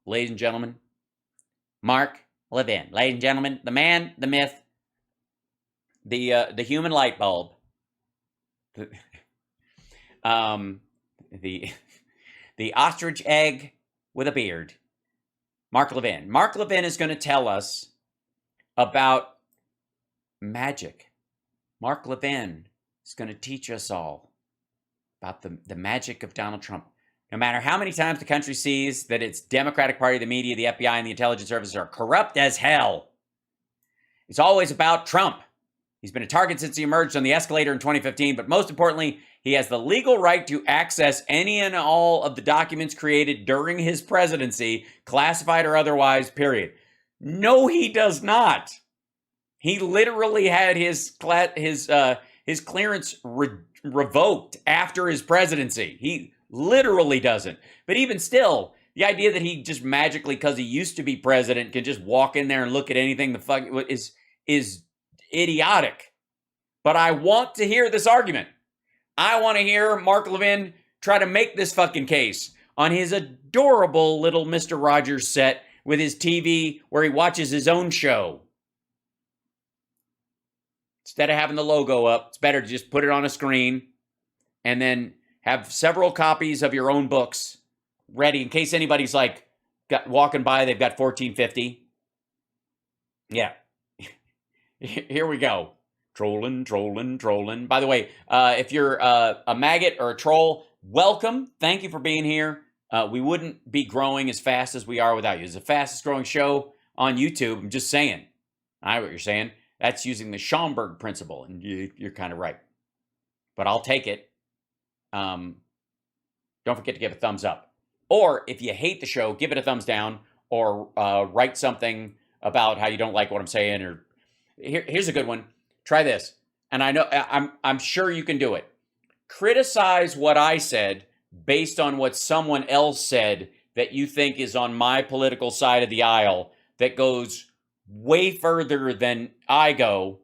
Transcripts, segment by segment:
ladies and gentlemen, Mark Levin. Ladies and gentlemen, the man, the myth, the human light bulb, the ostrich egg with a beard, Mark Levin. Mark Levin is going to tell us about magic. Mark Levin is going to teach us all about the magic of Donald Trump. No matter how many times the country sees that its Democratic Party, the media, the FBI, and the intelligence services are corrupt as hell, it's always about Trump. He's been a target since he emerged on the escalator in 2015, but most importantly, he has the legal right to access any and all of the documents created during his presidency, classified or otherwise, period. No, he does not. He literally had his clearance revoked after his presidency. He literally doesn't. But even still, the idea that he just magically, because he used to be president, can just walk in there and look at anything the fuck is idiotic. But I want to hear this argument. I want to hear Mark Levin try to make this fucking case on his adorable little Mr. Rogers set with his TV where he watches his own show. Instead of having the logo up, it's better to just put it on a screen and then have several copies of your own books ready in case anybody's like walking by, they've got 1450. Yeah. Here we go. Trolling. By the way, if you're a maggot or a troll, welcome. Thank you for being here. We wouldn't be growing as fast as we are without you. It's the fastest growing show on YouTube. I'm just saying. I know what you're saying. That's using the Schomburg principle, and you're kind of right. But I'll take it. Don't forget to give a thumbs up. Or if you hate the show, give it a thumbs down, or write something about how you don't like what I'm saying. Or here's a good one. Try this. And I know I'm sure you can do it. Criticize what I said based on what someone else said that you think is on my political side of the aisle that goes way further than I go,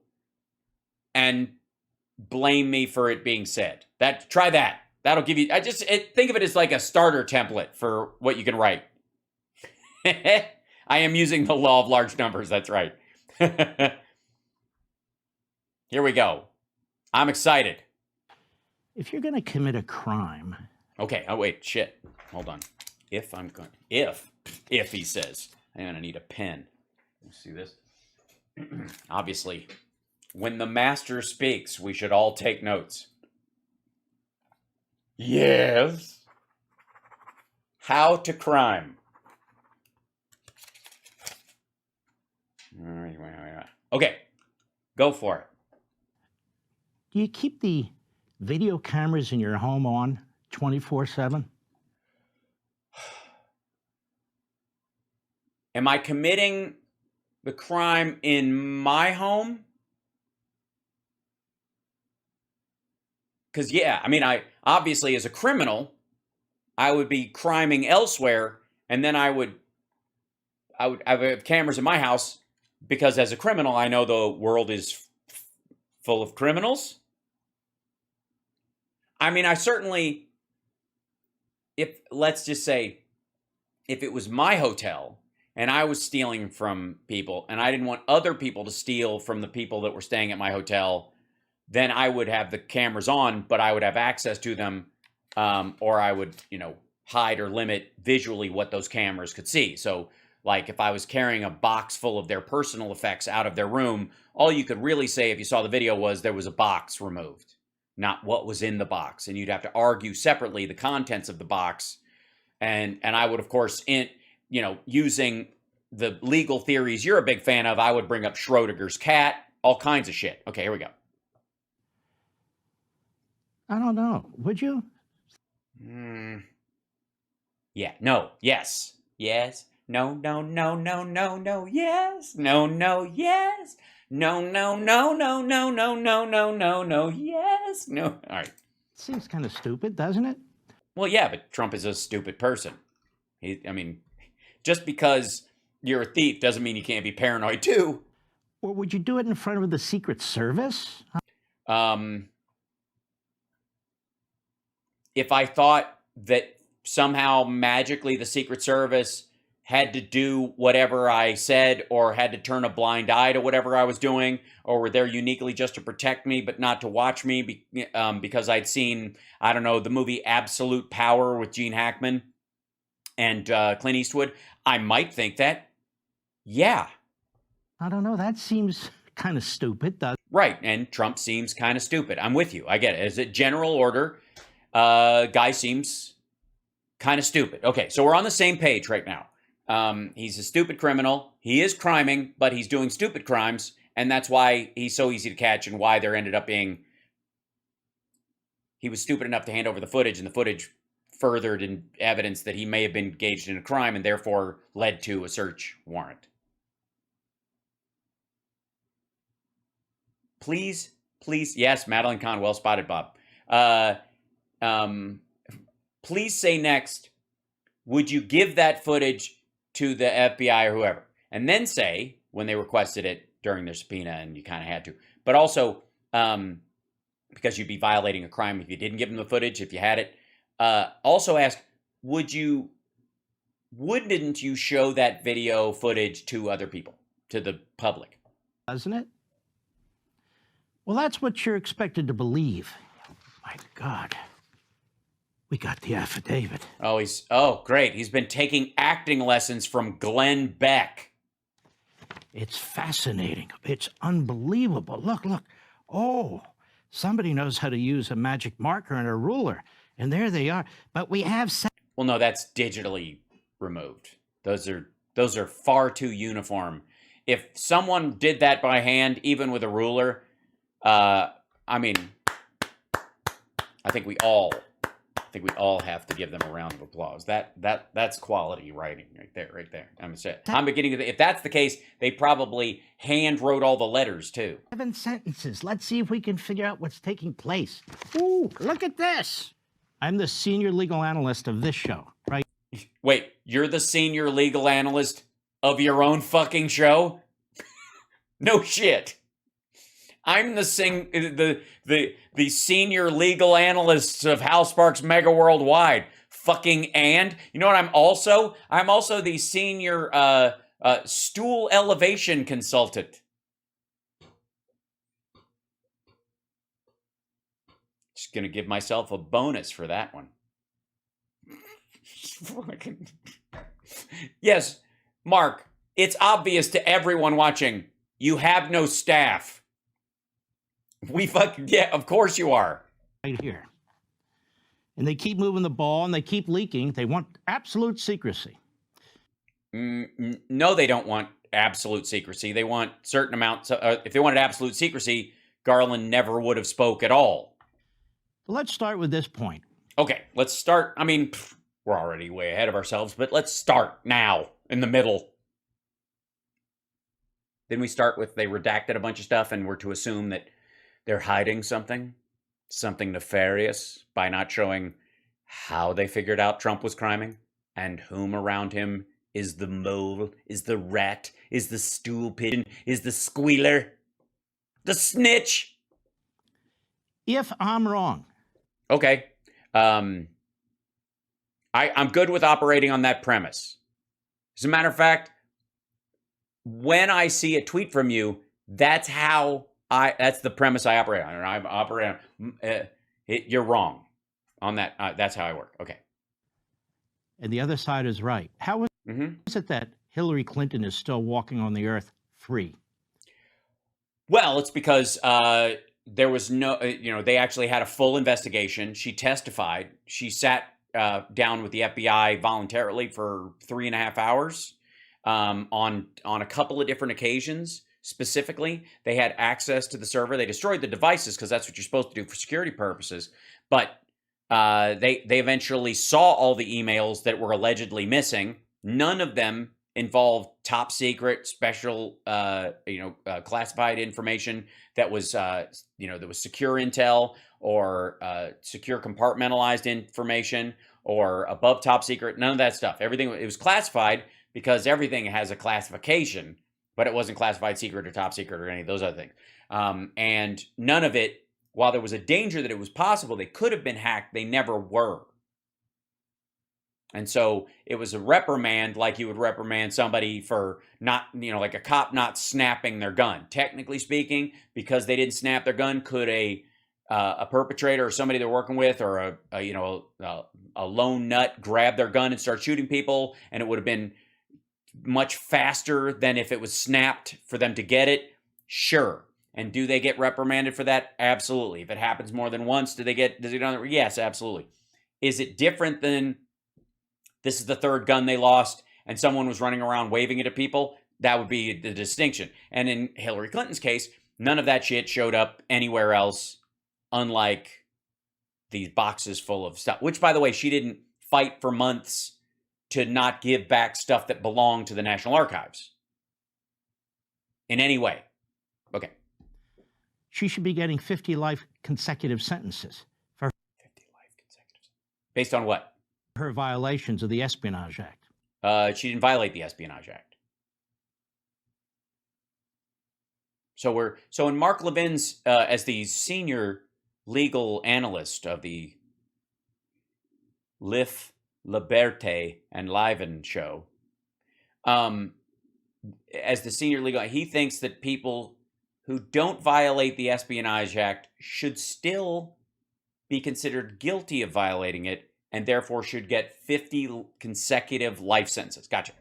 and blame me for it being said. Try that. That'll give you, think of it as like a starter template for what you can write. I am using the law of large numbers. That's right. Here we go. I'm excited. If you're going to commit a crime. Okay. Oh, wait. Shit. Hold on. If he says, I'm going to need a pen. Let's see this. Obviously, when the master speaks, we should all take notes. Yes. How to crime. Okay. Go for it. Do you keep the video cameras in your home on 24/7? Am I committing the crime in my home? Because, yeah, I mean, I obviously, as a criminal, I would be criming elsewhere, and then I would have cameras in my house because as a criminal, I know the world is full of criminals. I mean, I certainly, let's just say, if it was my hotel and I was stealing from people and I didn't want other people to steal from the people that were staying at my hotel, then I would have the cameras on, but I would have access to them, or I would, hide or limit visually what those cameras could see. So, like, if I was carrying a box full of their personal effects out of their room, all you could really say if you saw the video was there was a box removed, not what was in the box. And you'd have to argue separately the contents of the box. And I would, of course, using the legal theories you're a big fan of, I would bring up Schrodinger's cat, all kinds of shit. Okay, here we go. I don't know. Would you? Yeah. No. Yes. Yes. No. No. No. No. No. No. Yes. No. No. Yes. No. No. No. No. No. No. No. No. No. No. Yes. No. All right. Seems kind of stupid, doesn't it? Well, yeah, but Trump is a stupid person. Just because you're a thief doesn't mean you can't be paranoid too. Or would you do it in front of the Secret Service? If I thought that somehow magically the Secret Service had to do whatever I said or had to turn a blind eye to whatever I was doing, or were there uniquely just to protect me but not to watch me because I'd seen, I don't know, the movie Absolute Power with Gene Hackman and Clint Eastwood, I might think that. Yeah. I don't know. That seems kind of stupid, doesn't it? Right. And Trump seems kind of stupid. I'm with you. I get it. As a general order, guy seems kind of stupid. Okay. So we're on the same page right now. He's a stupid criminal. He is criming, but he's doing stupid crimes. And that's why he's so easy to catch and why there ended up being, he was stupid enough to hand over the footage, and the footage furthered in evidence that he may have been engaged in a crime and therefore led to a search warrant. Please, yes, Madeline Kahn, well spotted, Bob. Please say next, would you give that footage to the FBI or whoever? And then say, when they requested it during their subpoena, and you kind of had to, but also, because you'd be violating a crime if you didn't give them the footage, if you had it, also ask, wouldn't you show that video footage to other people, to the public? Doesn't it? Well, that's what you're expected to believe. My God. We got the affidavit. Oh, great. He's been taking acting lessons from Glenn Beck. It's fascinating. It's unbelievable. Look. Oh, somebody knows how to use a magic marker and a ruler. And there they are. But we have... Well, no, that's digitally removed. Those are far too uniform. If someone did that by hand, even with a ruler, I mean, I think we all have to give them a round of applause. That's quality writing right there. I'm beginning to, if that's the case, they probably hand wrote all the letters too. 7 sentences. Let's see if we can figure out what's taking place. Ooh, look at this. I'm the senior legal analyst of this show, right? Wait, you're the senior legal analyst of your own fucking show? No shit. I'm the senior legal analyst of Hal Sparks Mega Worldwide. Fucking and. You know what I'm also? I'm also the senior stool elevation consultant. Just gonna give myself a bonus for that one. Yes, Mark, it's obvious to everyone watching, you have no staff. Yeah, of course you are. Right here. And they keep moving the ball and they keep leaking. They want absolute secrecy. No, they don't want absolute secrecy. They want certain amounts. If they wanted absolute secrecy, Garland never would have spoke at all. Let's start with this point. Okay, let's start. I mean, we're already way ahead of ourselves, but let's start now in the middle. Then we start with they redacted a bunch of stuff and we're to assume that they're hiding something nefarious by not showing how they figured out Trump was criming and whom around him is the mole, is the rat, is the stool pigeon, is the squealer, the snitch. If I'm wrong. Okay. I'm good with operating on that premise. As a matter of fact, when I see a tweet from you, that's the premise I operate on. And I operate on, you're wrong on that. That's how I work. Okay. And the other side is right. How is it that Hillary Clinton is still walking on the earth free? Well, it's because there was no, they actually had a full investigation. She testified. She sat down with the FBI voluntarily for 3.5 hours on a couple of different occasions. Specifically, they had access to the server. They destroyed the devices because that's what you're supposed to do for security purposes. But they eventually saw all the emails that were allegedly missing. None of them involved top secret, special, classified information that was, that was secure intel or secure compartmentalized information or above top secret. None of that stuff. Everything, it was classified because everything has a classification, but it wasn't classified secret or top secret or any of those other things. And none of it, while there was a danger that it was possible they could have been hacked, they never were. And so it was a reprimand, like you would reprimand somebody for not, like a cop not snapping their gun. Technically speaking, because they didn't snap their gun, could a perpetrator or somebody they're working with, or a lone nut grab their gun and start shooting people, and it would have been much faster than if it was snapped for them to get it? Sure. And do they get reprimanded for that? Absolutely. If it happens more than once, does it get? Yes, absolutely. Is it different than this is the third gun they lost and someone was running around waving it at people? That would be the distinction. And in Hillary Clinton's case, none of that shit showed up anywhere else, unlike these boxes full of stuff, which, by the way, she didn't fight for months to not give back stuff that belonged to the National Archives in any way. Okay. She should be getting 50 life consecutive sentences for 50 life consecutive. Based on what? her violations of the Espionage Act. She didn't violate the Espionage Act. So in Mark Levin's as the senior legal analyst of the Liberté and Levin show, as the senior legal, he thinks that people who don't violate the Espionage Act should still be considered guilty of violating it, and therefore should get 50 consecutive life sentences. Gotcha.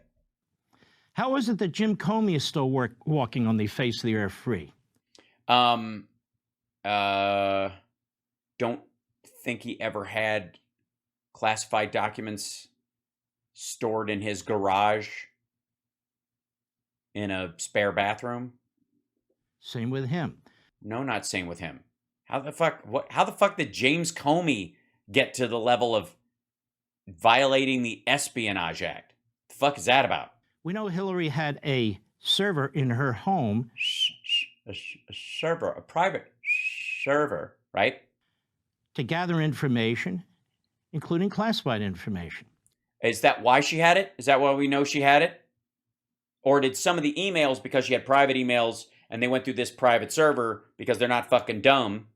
How is it that Jim Comey is still walking on the face of the earth free? Don't think he ever had classified documents stored in his garage in a spare bathroom. Same with him. No, not same with him. How the fuck did James Comey get to the level of violating the Espionage Act? The fuck is that about? We know Hillary had a server in her home. A server, a private server, right? To gather information, including classified information. Is that why she had it? Is that why we know she had it? Or did some of the emails, because she had private emails and they went through this private server because they're not fucking dumb,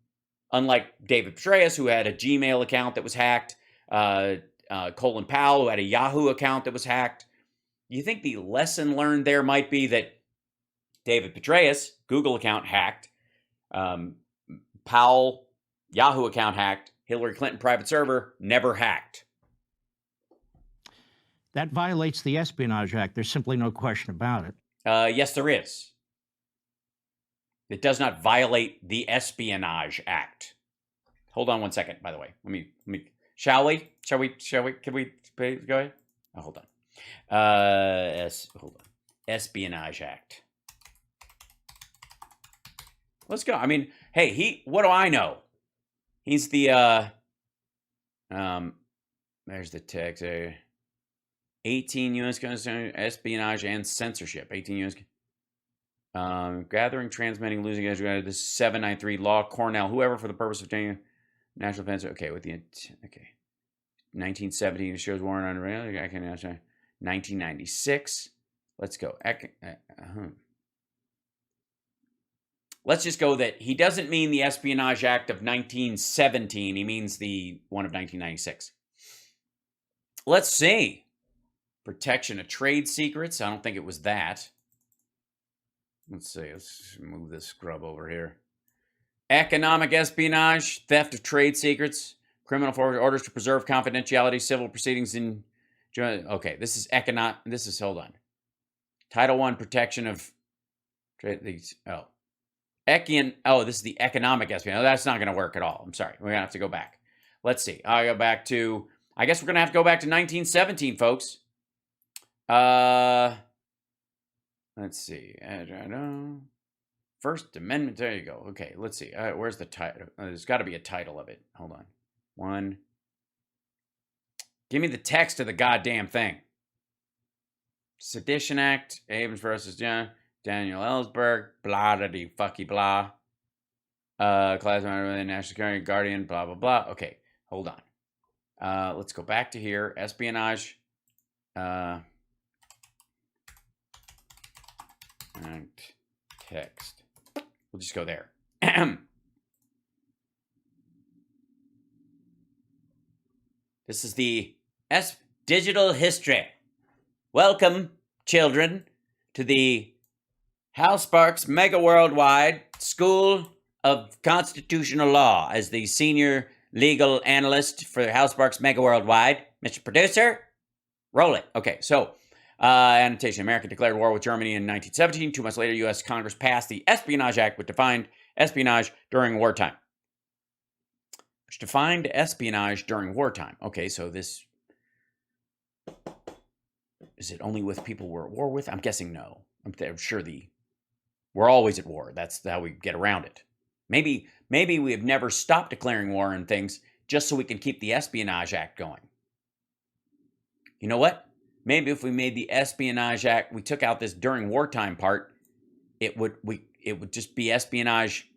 unlike David Petraeus, who had a Gmail account that was hacked, Colin Powell, who had a Yahoo account that was hacked. You think the lesson learned there might be that David Petraeus, Google account hacked, Powell, Yahoo account hacked, Hillary Clinton private server never hacked? That violates the Espionage Act. There's simply no question about it. Yes, there is. It does not violate the Espionage Act. Hold on one second, by the way. Let me. Shall we? Can we go ahead? Oh, hold on. Hold on. Espionage Act. Let's go. I mean, hey, what do I know? He's the, there's the text. 18 U.S. Constitution, espionage and censorship. 18 U.S. Gathering, transmitting, losing. This is 793 law. Cornell, whoever, for the purpose of obtaining national defense. Okay, with the 1917 shows warrant on. I can 1996. Let's go. Let's just go that he doesn't mean the Espionage Act of 1917. He means the one of 1996. Let's see. Protection of trade secrets. I don't think it was that. Let's see. Let's move this scrub over here. Economic espionage, theft of trade secrets, criminal orders to preserve confidentiality, civil proceedings in. Okay, this is economic. This is, hold on. Title I, protection of trade. These. Oh. This is the economic espionage. That's not going to work at all. I'm sorry. We're going to have to go back. Let's see. I guess we're going to have to go back to 1917, folks. Let's see. First Amendment. There you go. Okay, let's see. Where's the title? There's got to be a title of it. Hold on. One. Give me the text of the goddamn thing. Sedition Act. Abrams versus Daniel Ellsberg. Blah, da, dee, fucky, blah. Class national security, guardian, blah, blah, blah. Okay, hold on. Let's go back to here. Espionage. And text. We'll just go there. This is the digital history. Welcome, children, to the Hal Sparks Mega Worldwide School of Constitutional Law. As the senior legal analyst for Hal Sparks Mega Worldwide, Mr. Producer, roll it. Okay, so annotation. America declared war with Germany in 1917. 2 months later, U.S. Congress passed the Espionage Act, which defined espionage during wartime. Which defined espionage during wartime. Okay, so this... Is it only with people we're at war with? I'm guessing no. I'm sure we're always at war. That's how we get around it. Maybe we have never stopped declaring war on things just so we can keep the Espionage Act going. You know what? Maybe if we made the Espionage Act, we took out this during wartime part, it would just be espionage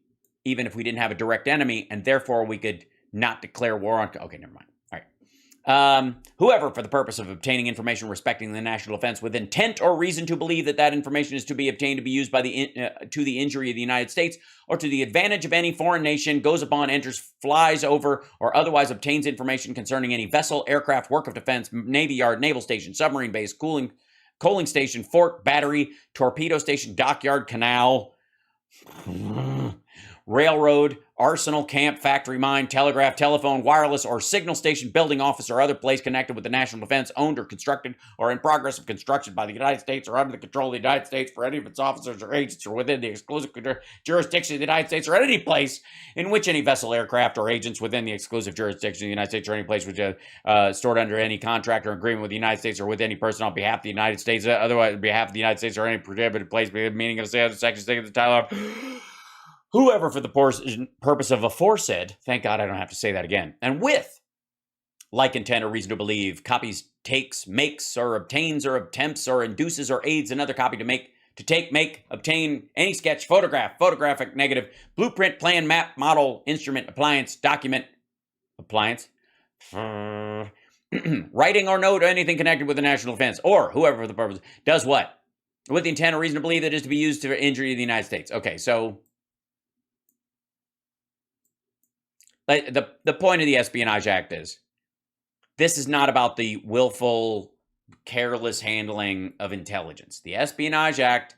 even if we didn't have a direct enemy, and therefore we could not declare war on... Okay, never mind. All right. Whoever, for the purpose of obtaining information respecting the national defense with intent or reason to believe that that information is to be obtained to be used by to the injury of the United States or to the advantage of any foreign nation, goes upon, enters, flies over, or otherwise obtains information concerning any vessel, aircraft, work of defense, navy yard, naval station, submarine base, coaling station, fort, battery, torpedo station, dockyard, canal, railroad, arsenal, camp, factory, mine, telegraph, telephone, wireless, or signal station, building, office, or other place connected with the national defense, owned or constructed or in progress of construction by the United States or under the control of the United States for any of its officers or agents or within the exclusive jurisdiction of the United States or at any place in which any vessel, aircraft, or agents within the exclusive jurisdiction of the United States or any place which is stored under any contract or agreement with the United States or with any person on behalf of the United States, otherwise on behalf of the United States or any prohibited place, meaning of the section 6 of the title of... Whoever, for the purpose of aforesaid, thank God I don't have to say that again, and with like intent or reason to believe, copies, takes, makes, or obtains, or attempts, or induces, or aids another copy to make, obtain any sketch, photograph, photographic, negative, blueprint, plan, map, model, instrument, appliance, document, writing or note, or anything connected with the national defense, or whoever for the purpose, does what? With the intent or reason to believe that it is to be used to injury of the United States. Okay, so... The point of the Espionage Act is, this is not about the willful, careless handling of intelligence. The Espionage Act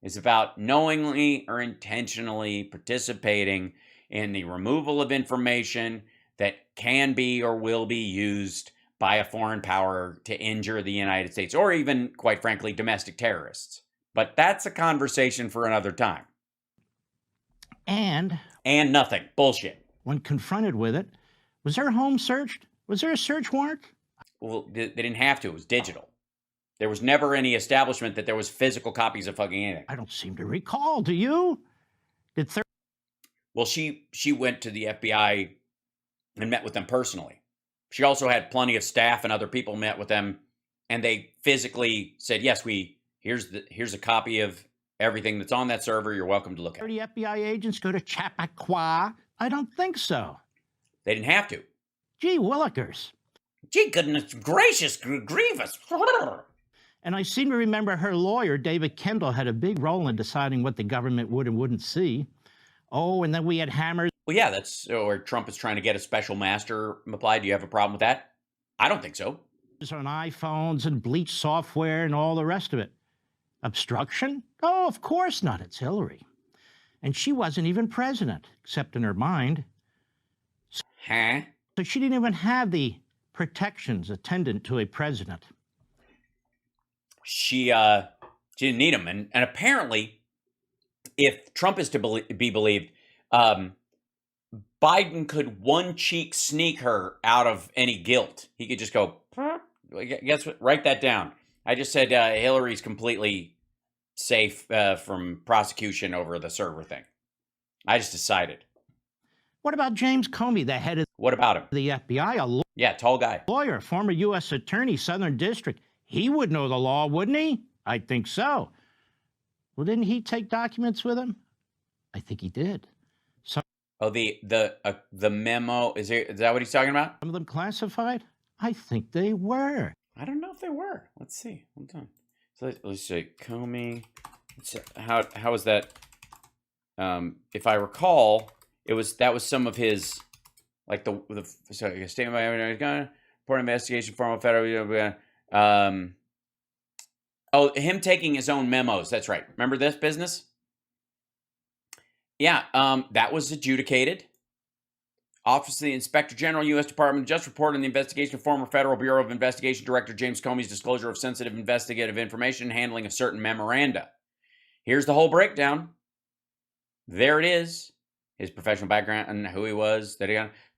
is about knowingly or intentionally participating in the removal of information that can be or will be used by a foreign power to injure the United States, or even, quite frankly, domestic terrorists. But that's a conversation for another time. And nothing. Bullshit. When confronted with it, was their home searched? Was there a search warrant? Well, they didn't have to. It was digital. There was never any establishment that there was physical copies of fucking anything. I don't seem to recall. Do you? Well, she went to the FBI and met with them personally. She also had plenty of staff and other people met with them, and they physically said, yes, here's a copy of everything that's on that server. You're welcome to look at it. 30 FBI agents go to Chappaqua? I don't think so. They didn't have to. Gee willikers. Gee goodness gracious, grievous. And I seem to remember her lawyer, David Kendall, had a big role in deciding what the government would and wouldn't see. Oh, and then we had hammers. Well, yeah, that's where Trump is trying to get a special master applied. Do you have a problem with that? I don't think so. On iPhones and bleach software and all the rest of it. Obstruction? Oh, of course not. It's Hillary. And she wasn't even president, except in her mind. Huh? So she didn't even have the protections attendant to a president. She didn't need them. And apparently, if Trump is to be believed, Biden could one cheek sneak her out of any guilt. He could just go, guess what? Write that down. I just said Hillary's completely safe from prosecution over the server thing. I just decided. What about James Comey, the head of What about him? the FBI? Yeah, tall guy. Lawyer, former U.S. attorney, Southern District. He would know the law, wouldn't he? I think so. Well, didn't he take documents with him? I think he did. So, oh, the memo, is that what he's talking about? Some of them classified? I think they were. I don't know if they were. Let's see. Hold on. So let's see. Comey. How was that? If I recall, that was some of his, like the statement by report investigation, formal federal. Oh, him taking his own memos. That's right. Remember this business? Yeah, that was adjudicated. Office of the Inspector General, U.S. Department of Justice reported on the investigation of former Federal Bureau of Investigation Director James Comey's disclosure of sensitive investigative information and handling of certain memoranda. Here's the whole breakdown. There it is. His professional background and who he was.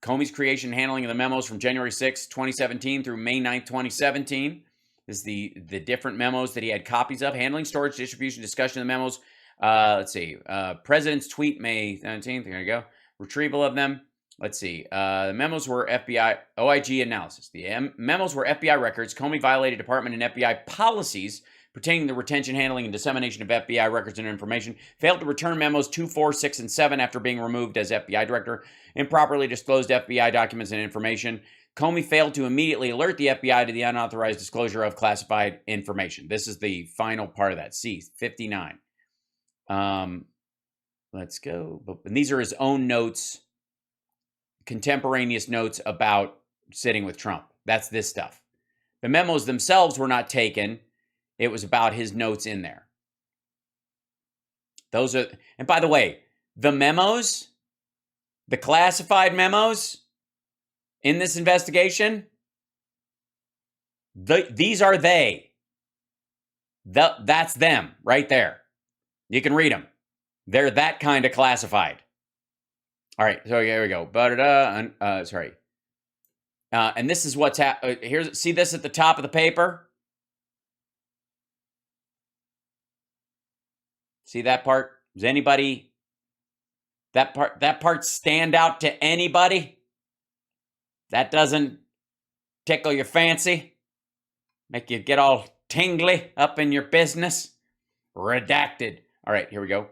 Comey's creation and handling of the memos from January 6, 2017 through May 9, 2017. This is the different memos that he had copies of. Handling, storage, distribution, discussion of the memos. Let's see. President's tweet, May 17th. There you go. Retrieval of them. Let's see. The memos were FBI, OIG analysis. The memos were FBI records. Comey violated department and FBI policies pertaining to the retention, handling, and dissemination of FBI records and information. Failed to return memos 2, 4, 6, and 7 after being removed as FBI director. Improperly disclosed FBI documents and information. Comey failed to immediately alert the FBI to the unauthorized disclosure of classified information. This is the final part of that. C, 59. Let's go. And these are his own notes. Contemporaneous notes about sitting with Trump. That's this stuff. The memos themselves were not taken. It was about his notes in there. Those are, and by the way, the memos, the classified memos in this investigation, these are they. That's them right there. You can read them. They're that kind of classified. All right, so here we go. Sorry. And this is what's here's. See this at the top of the paper? See that part? Does anybody that part stand out to anybody? That doesn't tickle your fancy? Make you get all tingly up in your business? Redacted. All right, here we go.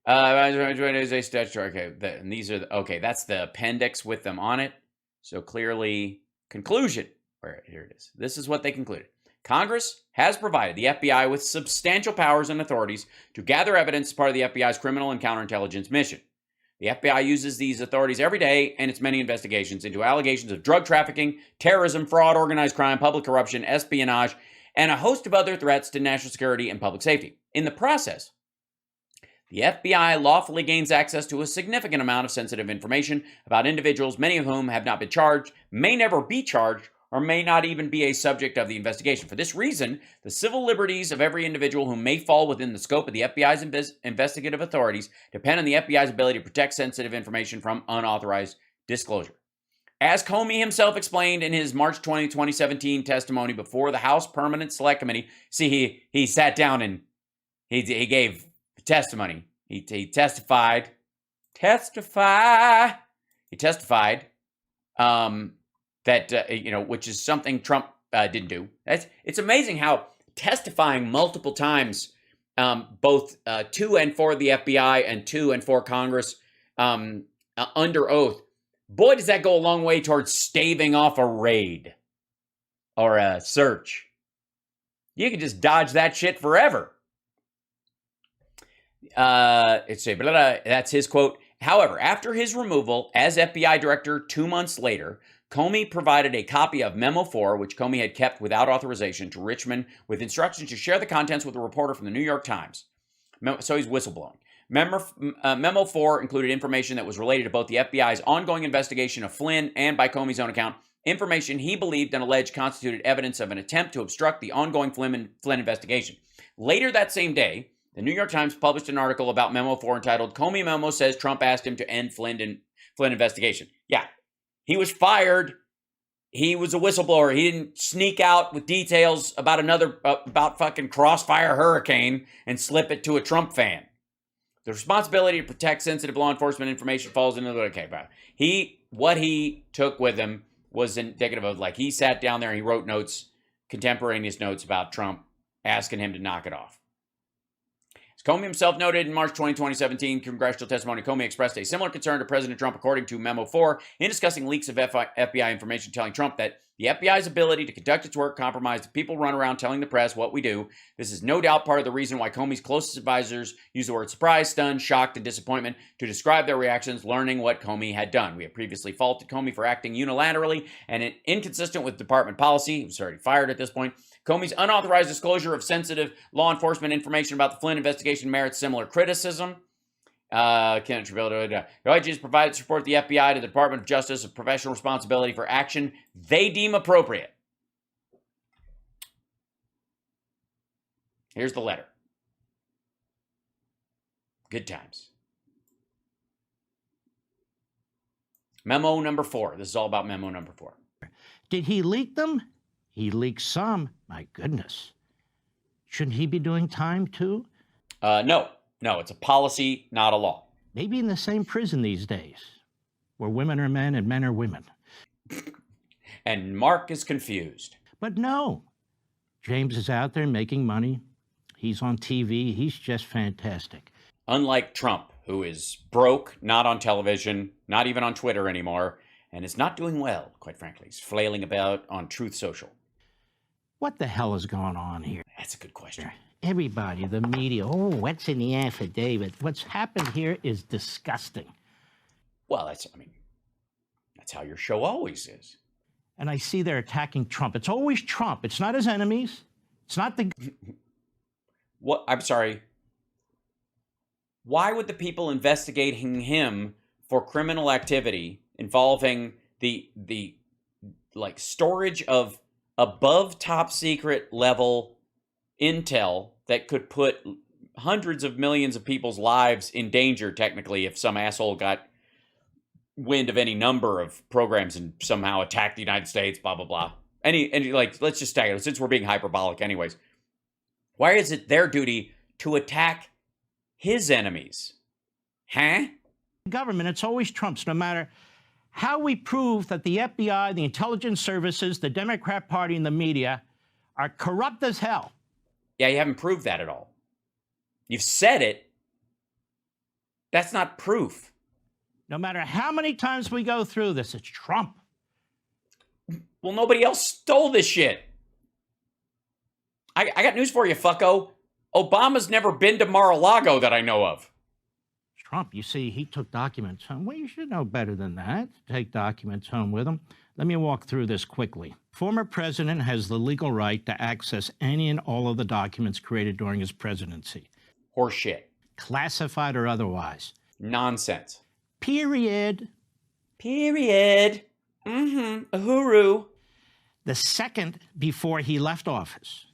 Okay, and these are okay. That's the appendix with them on it. So clearly, conclusion. All right, here it is. This is what they concluded. Congress has provided the FBI with substantial powers and authorities to gather evidence as part of the FBI's criminal and counterintelligence mission. The FBI uses these authorities every day in its many investigations into allegations of drug trafficking, terrorism, fraud, organized crime, public corruption, espionage, and a host of other threats to national security and public safety. In the process, the FBI lawfully gains access to a significant amount of sensitive information about individuals, many of whom have not been charged, may never be charged, or may not even be a subject of the investigation. For this reason, the civil liberties of every individual who may fall within the scope of the FBI's investigative authorities depend on the FBI's ability to protect sensitive information from unauthorized disclosure. As Comey himself explained in his March 20, 2017 testimony before the House Permanent Select Committee, see, he sat down and he gave testimony. He testified. He testified that which is something Trump didn't do. It's amazing how testifying multiple times, both to and for the FBI and to and for Congress, under oath. Boy, does that go a long way towards staving off a raid or a search. You can just dodge that shit forever. That's his quote. However, after his removal as FBI director 2 months later, Comey provided a copy of Memo 4, which Comey had kept without authorization, to Richmond with instructions to share the contents with a reporter from the New York Times. So he's whistleblowing. Memo 4 included information that was related to both the FBI's ongoing investigation of Flynn and, by Comey's own account, information he believed and alleged constituted evidence of an attempt to obstruct the ongoing Flynn investigation. Later that same day, the New York Times published an article about Memo 4 entitled, Comey Memo Says Trump Asked Him to End Flynn Investigation. Yeah, he was fired. He was a whistleblower. He didn't sneak out with details about about fucking Crossfire Hurricane and slip it to a Trump fan. The responsibility to protect sensitive law enforcement information falls into what he took with him was indicative of, like, he sat down there and he wrote notes, contemporaneous notes about Trump, asking him to knock it off. As Comey himself noted in March 2017 congressional testimony, Comey expressed a similar concern to President Trump, according to Memo 4, in discussing leaks of FBI information, telling Trump that The FBI's ability to conduct its work compromised the people run around telling the press what we do. This is no doubt part of the reason why Comey's closest advisors use the word surprise, stunned, shocked, and disappointment to describe their reactions learning what Comey had done. We have previously faulted Comey for acting unilaterally and inconsistent with department policy. He was already fired at this point. Comey's unauthorized disclosure of sensitive law enforcement information about the Flynn investigation merits similar criticism. The OIGs provided support the FBI to the Department of Justice of professional responsibility for action they deem appropriate. Here's the letter. Good times. Memo number 4. This is all about memo number 4. Did he leak them? He leaked some. My goodness. Shouldn't he be doing time too? No, it's a policy, not a law. Maybe in the same prison these days, where women are men and men are women. And Mark is confused. But no, James is out there making money. He's on TV. He's just fantastic. Unlike Trump, who is broke, not on television, not even on Twitter anymore, and is not doing well, quite frankly. He's flailing about on Truth Social. What the hell is going on here? That's a good question. Everybody, the media, what's in the affidavit? What's happened here is disgusting. Well, that's how your show always is. And I see they're attacking Trump. It's always Trump. It's not his enemies. It's not the... What? I'm sorry. Why would the people investigating him for criminal activity involving the storage of above top secret level intel that could put hundreds of millions of people's lives in danger, technically, if some asshole got wind of any number of programs and somehow attacked the United States, blah, blah, blah. Let's just stagger it, since we're being hyperbolic anyways. Why is it their duty to attack his enemies? Huh? Government, it's always Trump's, no matter how we prove that the FBI, the intelligence services, the Democrat Party, and the media are corrupt as hell. Yeah, you haven't proved that at all. You've said it. That's not proof. No matter how many times we go through this, it's Trump. Well, nobody else stole this shit. I got news for you, fucko. Obama's never been to Mar-a-Lago that I know of. Trump, you see, he took documents home. Well, you should know better than that. Take documents home with him. Let me walk through this quickly. Former president has the legal right to access any and all of the documents created during his presidency. Horseshit. Classified or otherwise. Nonsense. Period. Period. Mm-hmm. Uhuru. The second before he left office,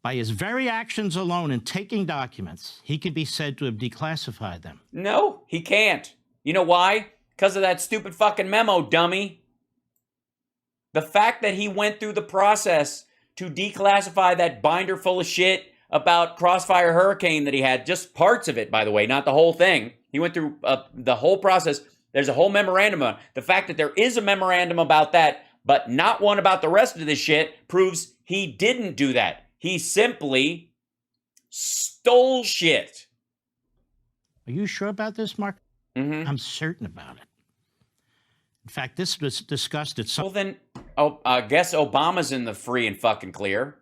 by his very actions alone in taking documents, he could be said to have declassified them. No, he can't. You know why? Because of that stupid fucking memo, dummy. The fact that he went through the process to declassify that binder full of shit about Crossfire Hurricane that he had, just parts of it, by the way, not the whole thing. He went through the whole process. There's a whole memorandum on it. The fact that there is a memorandum about that, but not one about the rest of this shit, proves he didn't do that. He simply stole shit. Are you sure about this, Mark? Mm-hmm. I'm certain about it. In fact, this was discussed at some... Well, then, I guess Obama's in the free and fucking clear.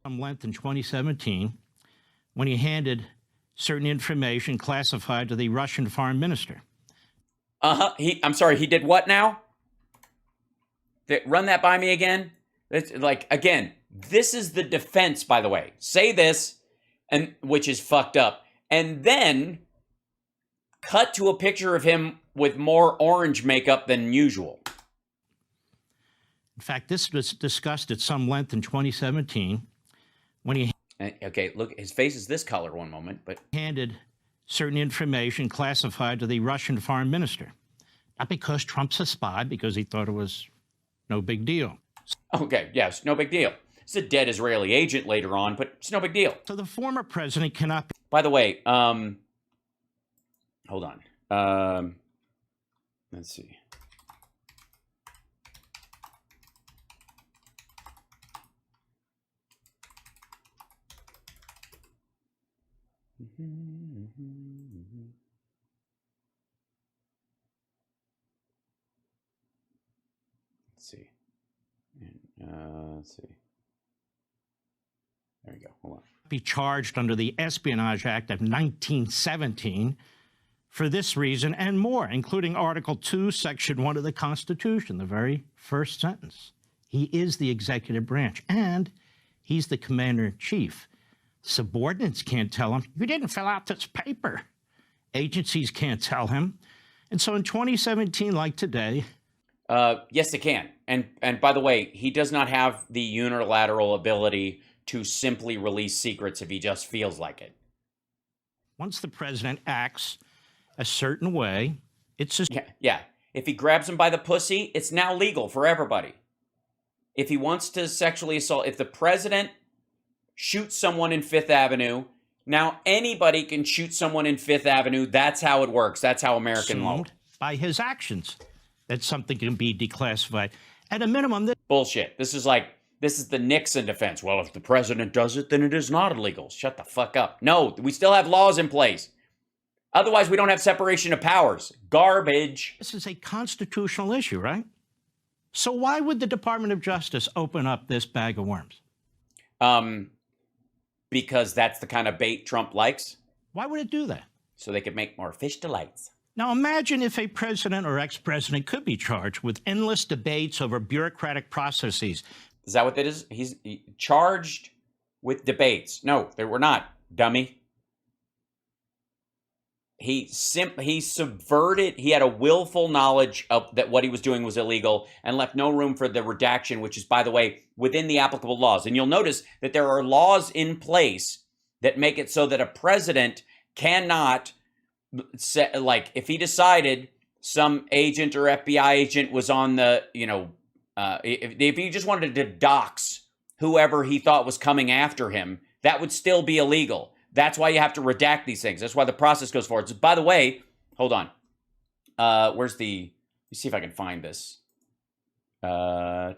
...some length in 2017 when he handed certain information classified to the Russian foreign minister. I'm sorry, he did what now? Run that by me again? It's again, this is the defense, by the way. Say this, and which is fucked up, and then cut to a picture of him with more orange makeup than usual. In fact, this was discussed at some length in 2017 when he... Okay, look, his face is this color one moment, but... ...handed certain information classified to the Russian foreign minister. Not because Trump's a spy, because he thought it was no big deal. Okay, yes, no big deal. It's a dead Israeli agent later on, but it's no big deal. So the former president cannot be... By the way, hold on. Let's see. Let's see. There you go. Hold on. Be charged under the Espionage Act of 1917 for this reason and more, including Article 2, Section 1 of the Constitution, the very first sentence. He is the executive branch, and he's the commander-in-chief. Subordinates can't tell him, you didn't fill out this paper. Agencies can't tell him. And so in 2017, like today... yes, they can. And by the way, he does not have the unilateral ability to simply release secrets if he just feels like it. Once the president acts a certain way, it's just... Yeah. If he grabs him by the pussy, it's now legal for everybody. If he wants to sexually assault, if the president shoots someone in Fifth Avenue, now anybody can shoot someone in Fifth Avenue. That's how it works. That's how American law. By his actions, that something can be declassified. At a minimum, this... Bullshit. This is the Nixon defense. Well, if the president does it, then it is not illegal. Shut the fuck up. No, we still have laws in place. Otherwise, we don't have separation of powers. Garbage. This is a constitutional issue, right? So why would the Department of Justice open up this bag of worms? Because that's the kind of bait Trump likes. Why would it do that? So they could make more fish delights. Now imagine if a president or ex-president could be charged with endless debates over bureaucratic processes. Is that what that is? He's charged with debates. No, they were not, dummy. He subverted, he had a willful knowledge of that what he was doing was illegal and left no room for the redaction, which is, by the way, within the applicable laws. And you'll notice that there are laws in place that make it so that a president cannot, like, if he decided some agent or FBI agent was on the, if he just wanted to dox whoever he thought was coming after him, that would still be illegal. That's why you have to redact these things. That's why the process goes forward. So, by the way, hold on. Where's the... Let me see if I can find this. I'm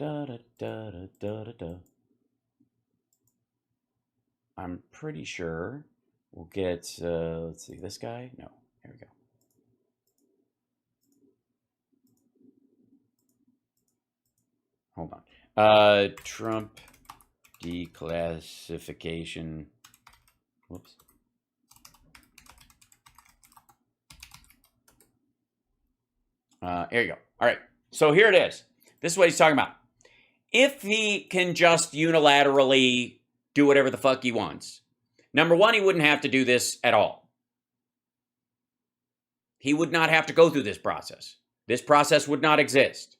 pretty sure we'll get... let's see, this guy? No, here we go. Hold on. Trump declassification... Whoops. Here you go. All right. So here it is. This is what he's talking about. If he can just unilaterally do whatever the fuck he wants, number one, he wouldn't have to do this at all. He would not have to go through this process. This process would not exist.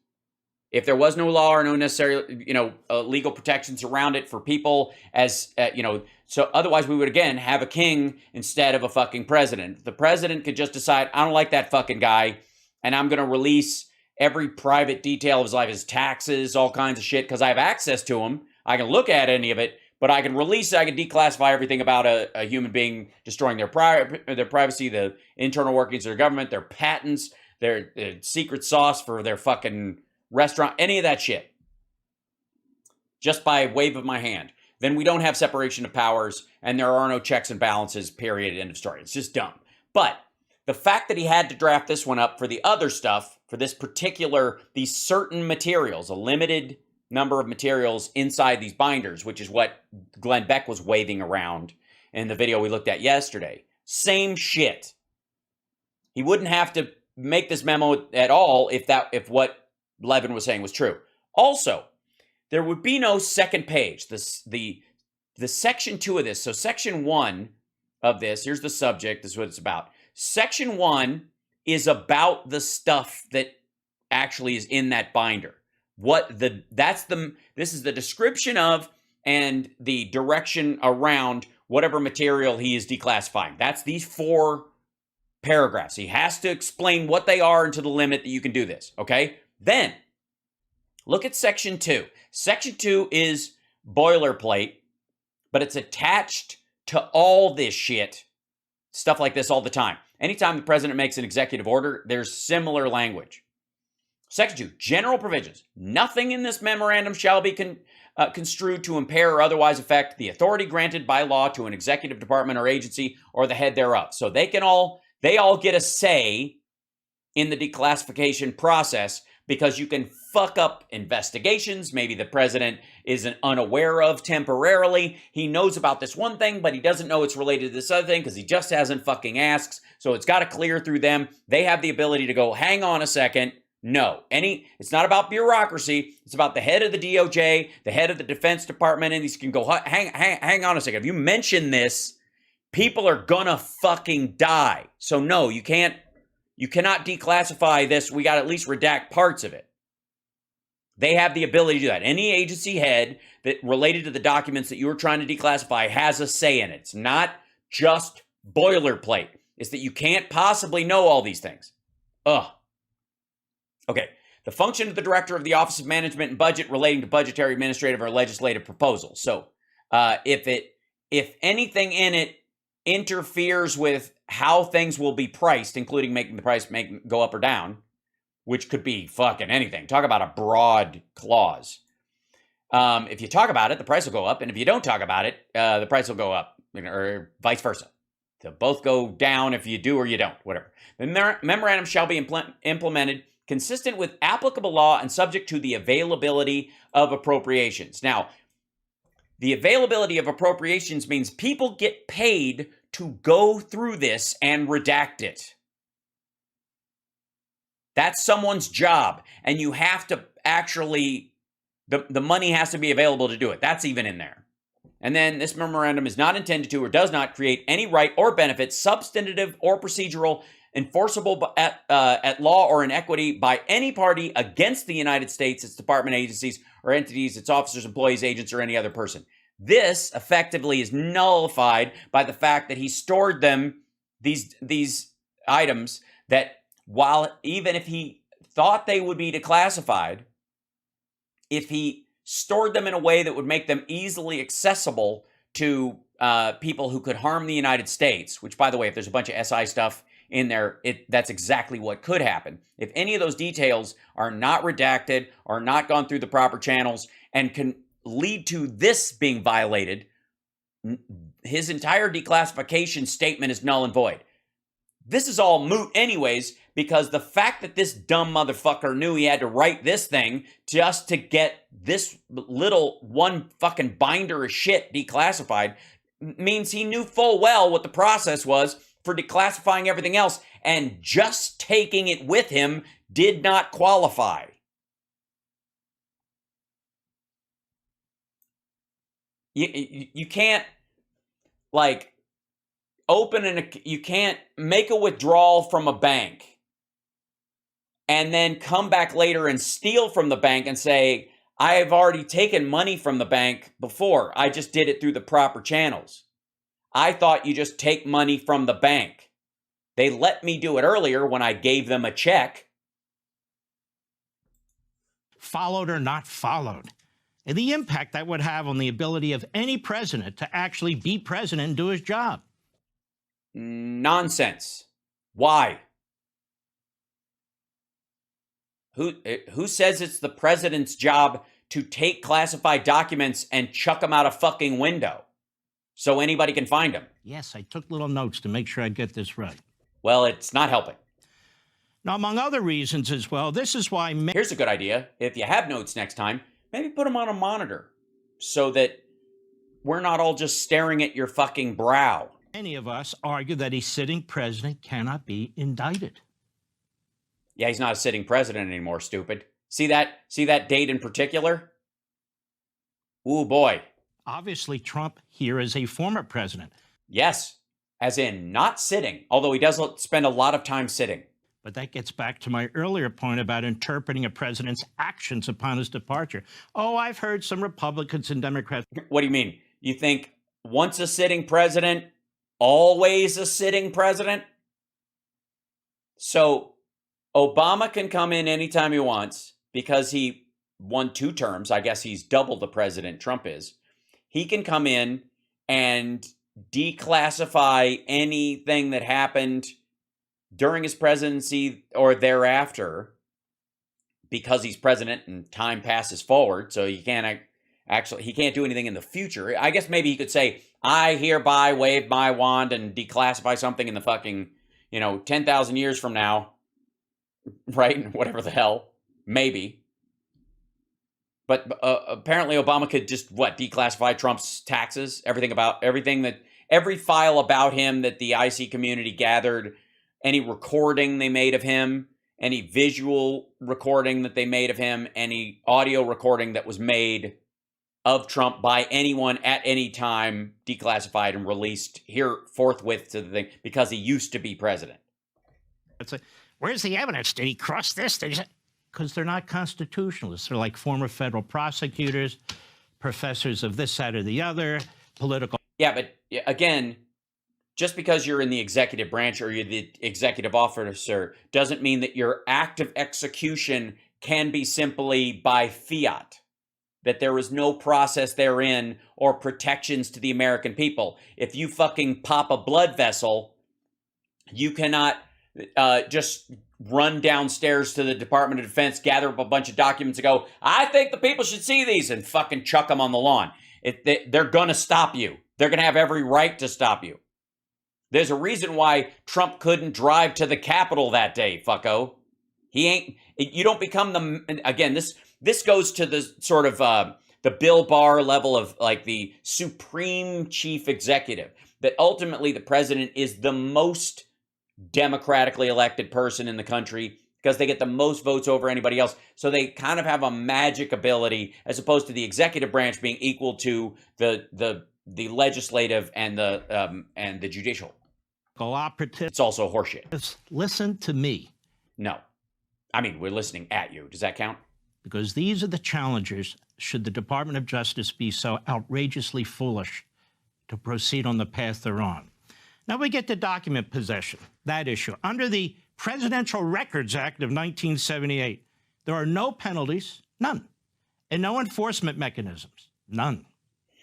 If there was no law or no necessary, legal protections around it for people as, so otherwise we would, again, have a king instead of a fucking president. The president could just decide, I don't like that fucking guy, and I'm going to release every private detail of his life, his taxes, all kinds of shit, because I have access to him. I can look at any of it, but I can release it. I can declassify everything about a human being destroying their privacy, the internal workings of their government, their patents, their secret sauce for their fucking restaurant, any of that shit. Just by wave of my hand. Then we don't have separation of powers, and there are no checks and balances, period, end of story. It's just dumb. But the fact that he had to draft this one up for the other stuff, for this particular, these certain materials, a limited number of materials inside these binders, which is what Glenn Beck was waving around in the video we looked at yesterday. Same shit. He wouldn't have to make this memo at all if what Levin was saying was true. Also, there would be no second page. The section 2 of this. So section 1 of this, here's the subject. This is what it's about. Section 1 is about the stuff that actually is in that binder. This is the description of and the direction around whatever material he is declassifying. That's these 4 paragraphs. He has to explain what they are and to the limit that you can do this. Okay? Then, look at Section 2. Section 2 is boilerplate, but it's attached to all this shit, stuff like this all the time. Anytime the president makes an executive order, there's similar language. Section 2, general provisions. Nothing in this memorandum shall be construed to impair or otherwise affect the authority granted by law to an executive department or agency or the head thereof. So they all get a say in the declassification process, because you can fuck up investigations. Maybe the president isn't unaware of temporarily. He knows about this one thing, but he doesn't know it's related to this other thing because he just hasn't fucking asked. So it's got to clear through them. They have the ability to go, hang on a second. No, it's not about bureaucracy. It's about the head of the DOJ, the head of the Defense Department, and these can go, hang on a second. If you mention this, people are gonna fucking die. So no, you cannot declassify this. We got to at least redact parts of it. They have the ability to do that. Any agency head that related to the documents that you were trying to declassify has a say in it. It's not just boilerplate. It's that you can't possibly know all these things. Okay. The function of the director of the Office of Management and Budget relating to budgetary, administrative, or legislative proposals. So if anything in it interferes with how things will be priced, including making the price go up or down, which could be fucking anything. Talk about a broad clause. If you talk about it, the price will go up. And if you don't talk about it, the price will go up, or vice versa. They'll both go down if you do or you don't, whatever. The memorandum shall be implemented consistent with applicable law and subject to the availability of appropriations. Now, the availability of appropriations means people get paid to go through this and redact it. That's someone's job, and you have to actually, the money has to be available to do it. That's even in there. And then this memorandum is not intended to or does not create any right or benefit, substantive or procedural, enforceable at law or in equity by any party against the United States, its department, agencies, or entities, its officers, employees, agents, or any other person. This effectively is nullified by the fact that he stored them, these items, that while even if he thought they would be declassified, if he stored them in a way that would make them easily accessible to people who could harm the United States, which, by the way, if there's a bunch of SI stuff in there, that's exactly what could happen. If any of those details are not redacted, are not gone through the proper channels, and can lead to this being violated, his entire declassification statement is null and void. This is all moot anyways, because the fact that this dumb motherfucker knew he had to write this thing just to get this little one fucking binder of shit declassified means he knew full well what the process was for declassifying everything else, and just taking it with him did not qualify. You can't, like, you can't make a withdrawal from a bank and then come back later and steal from the bank and say, I have already taken money from the bank before. I just did it through the proper channels. I thought you just take money from the bank. They let me do it earlier when I gave them a check. Followed or not followed. And the impact that would have on the ability of any president to actually be president and do his job. Nonsense. Why? Who says it's the president's job to take classified documents and chuck them out a fucking window so anybody can find them? Yes, I took little notes to make sure I get this right. Well, it's not helping. Now, among other reasons as well, this is why... Here's a good idea. If you have notes next time, maybe put them on a monitor so that we're not all just staring at your fucking brow. Many of us argue that a sitting president cannot be indicted. Yeah, he's not a sitting president anymore, stupid. See that date in particular? Ooh, boy. Obviously, Trump here is a former president. Yes, as in not sitting, although he does spend a lot of time sitting. But that gets back to my earlier point about interpreting a president's actions upon his departure. Oh, I've heard some Republicans and Democrats... What do you mean? You think once a sitting president, always a sitting president? So Obama can come in anytime he wants because he won 2 terms. I guess he's double the president Trump is. He can come in and declassify anything that happened during his presidency or thereafter because he's president and time passes forward. So he can't do anything in the future. I guess maybe he could say, I hereby wave my wand and declassify something in the fucking, 10,000 years from now. Right? Whatever the hell. maybe. But apparently Obama could just, declassify Trump's taxes, every file about him that the IC community gathered, any recording they made of him, any visual recording that they made of him, any audio recording that was made of Trump by anyone at any time, declassified and released here forthwith to the thing, because he used to be president. Where's the evidence? Did he cross this? Because they're not constitutionalists. They're like former federal prosecutors, professors of this, that, or the other, political. Yeah, but again, just because you're in the executive branch or you're the executive officer doesn't mean that your act of execution can be simply by fiat, that there is no process therein or protections to the American people. If you fucking pop a blood vessel, you cannot just run downstairs to the Department of Defense, gather up a bunch of documents and go, I think the people should see these, and fucking chuck them on the lawn. They're going to stop you. They're going to have every right to stop you. There's a reason why Trump couldn't drive to the Capitol that day, fucko. You don't become again, this goes to the sort of the Bill Barr level of like the supreme chief executive, that ultimately the president is the most democratically elected person in the country because they get the most votes over anybody else. So they kind of have a magic ability, as opposed to the executive branch being equal to the legislative and the judicial. Cooperative. It's also horseshit. Listen to me. No. I mean, we're listening at you. Does that count? Because these are the challenges should the Department of Justice be so outrageously foolish to proceed on the path they're on. Now we get to document possession, that issue. Under the Presidential Records Act of 1978, there are no penalties, none, and no enforcement mechanisms, none.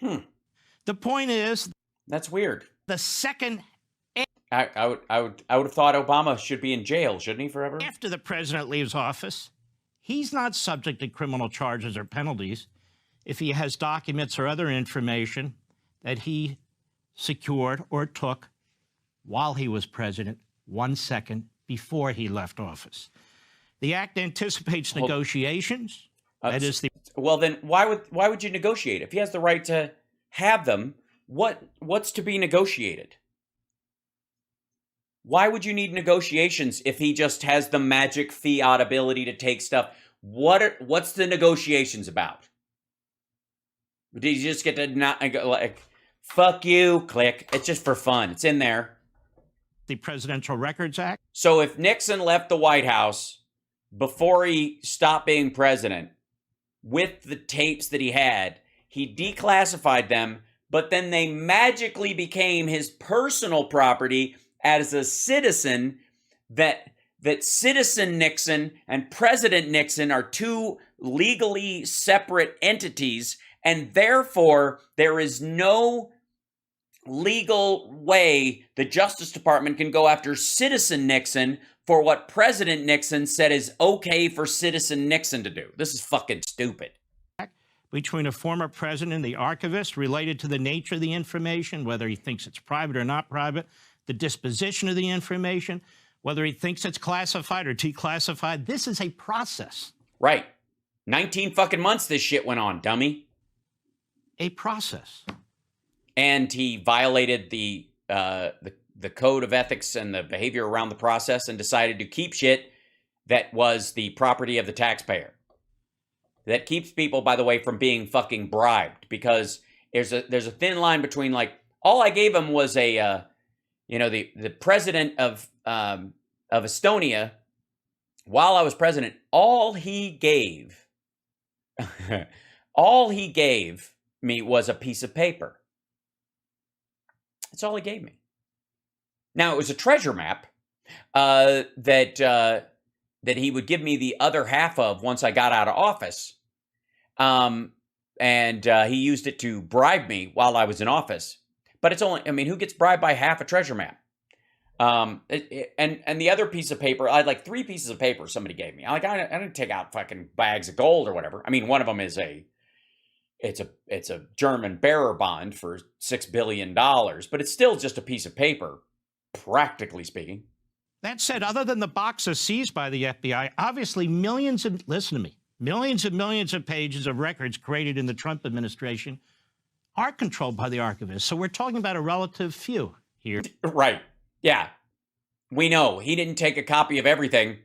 The point is, that's weird. The second, I would have thought Obama should be in jail, shouldn't he, forever? After the president leaves office, he's not subject to criminal charges or penalties if he has documents or other information that he secured or took while he was president 1 second before he left office. The act anticipates negotiations. That is the. Well, then why would you negotiate if he has the right to have them? What's to be negotiated? Why would you need negotiations if he just has the magic fiat ability to take stuff? What's the negotiations about? Did you just get to not like, fuck you, click? It's just for fun. It's in there. The Presidential Records Act. So if Nixon left the White House before he stopped being president with the tapes that he had, he declassified them, but then they magically became his personal property as a citizen, that Citizen Nixon and President Nixon are two legally separate entities, and therefore there is no legal way the Justice Department can go after Citizen Nixon for what President Nixon said is okay for Citizen Nixon to do. This is fucking stupid. Between a former president and the archivist related to the nature of the information, whether he thinks it's private or not private, the disposition of the information, whether he thinks it's classified or declassified. This is a process. Right. 19 fucking months this shit went on, dummy. A process. And he violated the code of ethics and the behavior around the process and decided to keep shit that was the property of the taxpayer. That keeps people, by the way, from being fucking bribed, because there's a thin line between, like, all I gave him was the president of Estonia, while I was president, all he gave me was a piece of paper. That's all he gave me. Now, it was a treasure map that he would give me the other half of once I got out of office. And he used it to bribe me while I was in office. But it's only, I mean, who gets bribed by half a treasure map? And the other piece of paper, I had like 3 pieces of paper somebody gave me. I didn't take out fucking bags of gold or whatever. I mean, one of them is it's a German bearer bond for $6 billion, but it's still just a piece of paper, practically speaking. That said, other than the boxes seized by the FBI, obviously listen to me, millions and millions of pages of records created in the Trump administration are controlled by the archivist. So we're talking about a relative few here. Right. Yeah. We know he didn't take a copy of everything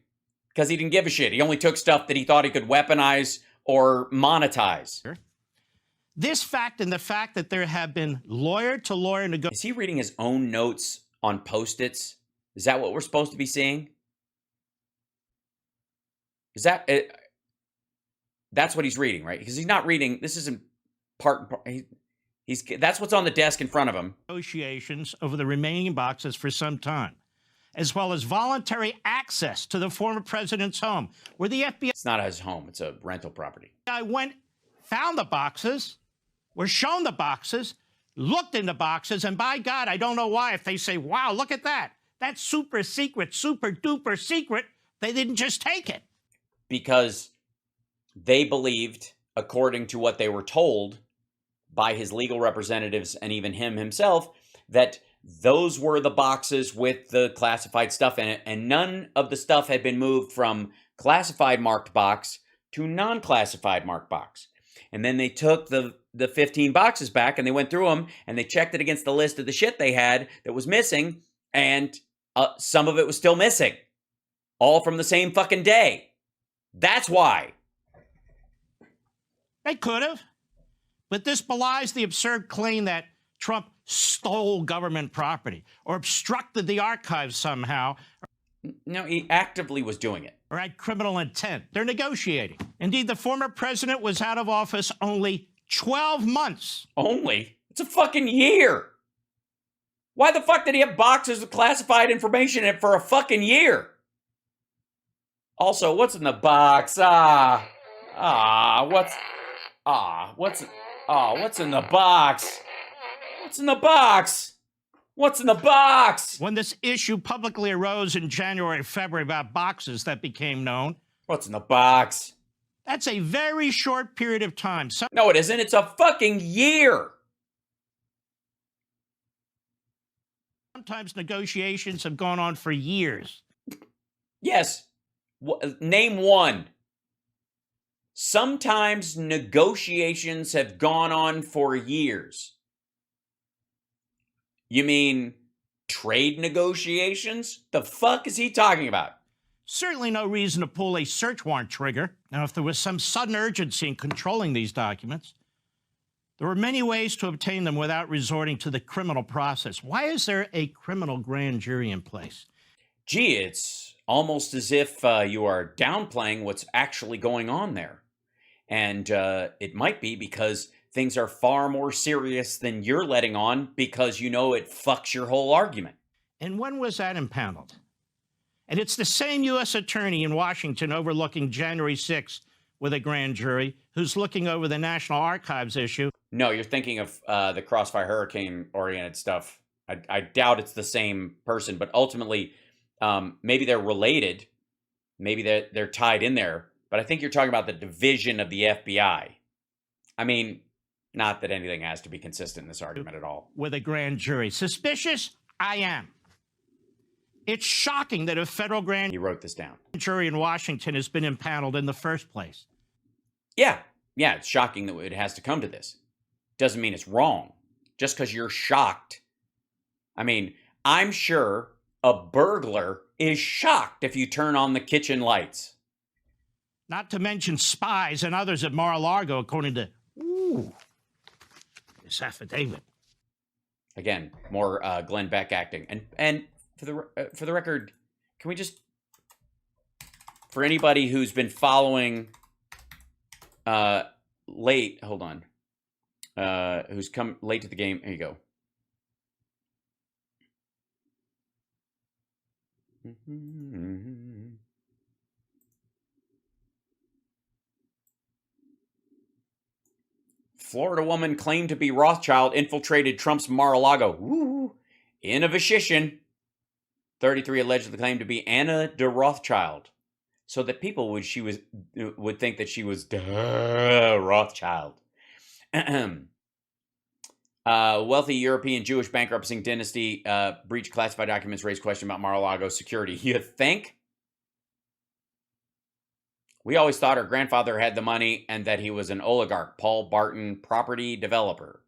because he didn't give a shit. He only took stuff that he thought he could weaponize or monetize. This fact and the fact that there have been lawyer-to-lawyer negotiations. Is he reading his own notes on Post-its? Is that what we're supposed to be seeing? Is that it? That's what he's reading, right? Because he's not reading. This isn't part. He's that's what's on the desk in front of him. Negotiations over the remaining boxes for some time, as well as voluntary access to the former president's home, where the FBI. It's not his home. It's a rental property. I went, found the boxes, were shown the boxes, looked in the boxes, and by God, I don't know why, if they say, wow, look at that. That's super secret, super duper secret. They didn't just take it. Because they believed, according to what they were told by his legal representatives and even him himself, that those were the boxes with the classified stuff in it, and none of the stuff had been moved from classified marked box to non-classified marked box. And then they took the 15 boxes back and they went through them and they checked it against the list of the shit they had that was missing, and some of it was still missing. All from the same fucking day. That's why. They could have. But this belies the absurd claim that Trump stole government property or obstructed the archives somehow. No, he actively was doing it. Or had criminal intent. They're negotiating. Indeed, the former president was out of office only 12 months. Only? It's a fucking year. Why the fuck did he have boxes with classified information in it for a fucking year? Also, what's in the box? What's in the box? What's in the box? What's in the box? When this issue publicly arose in January, February about boxes that became known. What's in the box? That's a very short period of time. No, it isn't. It's a fucking year. Sometimes negotiations have gone on for years. Yes. Name one. Sometimes negotiations have gone on for years. You mean trade negotiations? The fuck is he talking about? Certainly no reason to pull a search warrant trigger. Now, if there was some sudden urgency in controlling these documents, there were many ways to obtain them without resorting to the criminal process. Why is there a criminal grand jury in place? Gee, it's almost as if you are downplaying what's actually going on there. And it might be because things are far more serious than you're letting on, because you know it fucks your whole argument. And when was that impaneled? And it's the same U.S. attorney in Washington overlooking January 6th with a grand jury who's looking over the National Archives issue. No, you're thinking of the Crossfire Hurricane-oriented stuff. I doubt it's the same person, but ultimately, maybe they're related. Maybe they're tied in there. But I think you're talking about the division of the FBI. I mean, not that anything has to be consistent in this argument at all. With a grand jury. Suspicious? I am. It's shocking that a federal grand He wrote this down. jury in Washington has been impaneled in the first place. Yeah, it's shocking that it has to come to this. Doesn't mean it's wrong. Just because you're shocked. I mean, I'm sure a burglar is shocked if you turn on the kitchen lights. Not to mention spies and others at Mar-a-Lago, according to this affidavit. Again, more Glenn Beck acting. And for the record, can we just, for anybody who's been following late, hold on, who's come late to the game, here you go. Florida woman claimed to be Rothschild infiltrated Trump's Mar-a-Lago. Woo! In a volition. 33 allegedly claimed to be Anna de Rothschild, so that people would think that she was Rothschild. Wealthy European Jewish bankrupting dynasty breached classified documents, raised question about Mar-a-Lago security. You think? We always thought our grandfather had the money and that he was an oligarch. Paul Barton, property developer.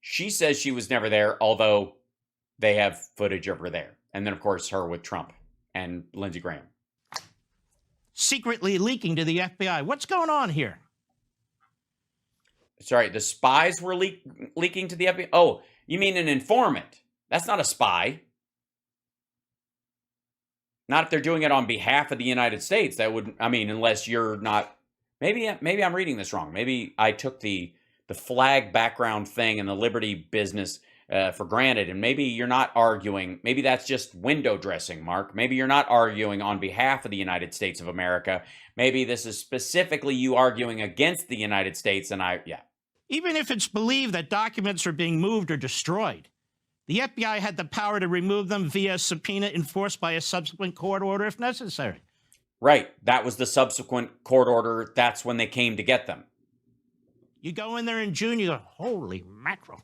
She says she was never there, although they have footage of her there. And then, of course, her with Trump and Lindsey Graham. Secretly leaking to the FBI. What's going on here? Sorry, the spies were leaking to the FBI? Oh, you mean an informant? That's not a spy. Not if they're doing it on behalf of the United States. That would, I mean, unless you're not. Maybe I'm reading this wrong. Maybe I took the flag background thing and the liberty business for granted, and maybe you're not arguing. Maybe that's just window dressing, Mark. Maybe you're not arguing on behalf of the United States of America. Maybe this is specifically you arguing against the United States, and yeah. Even if it's believed that documents are being moved or destroyed, the FBI had the power to remove them via subpoena enforced by a subsequent court order if necessary. Right. That was the subsequent court order. That's when they came to get them. You go in there in June, you go, holy mackerel.